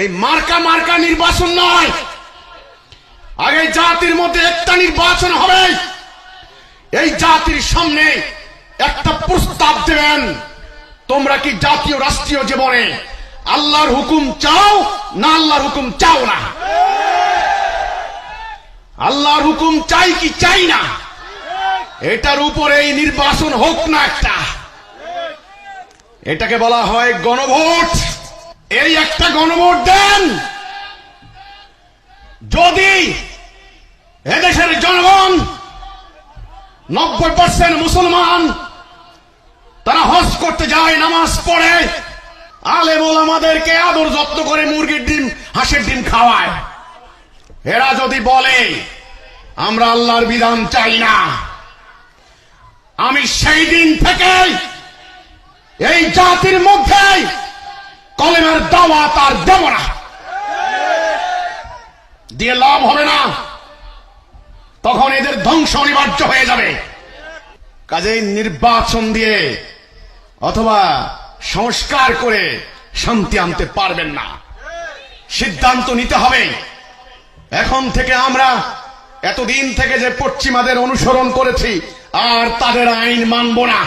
এই মার্কা মার্কা নির্বাচন নয়, আগে জাতির মধ্যে একটা নির্বাচন হবে। এই জাতির সামনে একটা প্রস্তাব দেবেন, তোমরা কি জাতীয় রাষ্ট্রীয় জীবনে আল্লাহর হুকুম চাও না আল্লাহর হুকুম চাও না? আল্লাহর হুকুম চাই কি চাই না, এটার উপরে এই নির্বাচন হোক না একটা। এটাকে বলা হয় গণভোট। এই একটা গণভোট দেন। যদি এদেশের জনগণ 90% মুসলমান, তারা হজ করতে যায়, নামাজ পড়ে, আলেম ওলামাদেরকে আদর যত্ন করে মুরগির ডিম হাঁসের ডিম খাওয়ায়, এরা যদি বলে আমরা আল্লাহর বিধান চাই না, আমি সেই দিন থেকে এই জাতির মধ্যে কলেমার দাওয়াত আর দেব না। দিয়ে লাভ হবে না, তখন এদের ধ্বংস অনিবার্য হয়ে যাবে। কাজেই নির্বাচন দিয়ে অথবা সংস্কার করে শান্তি আনতে পারবেন না। সিদ্ধান্ত নিতে হবে এখন থেকে। আমরা এতদিন থেকে যে পশ্চিমাদের অনুসরণ করেছি আর তাদের আইন মানব না।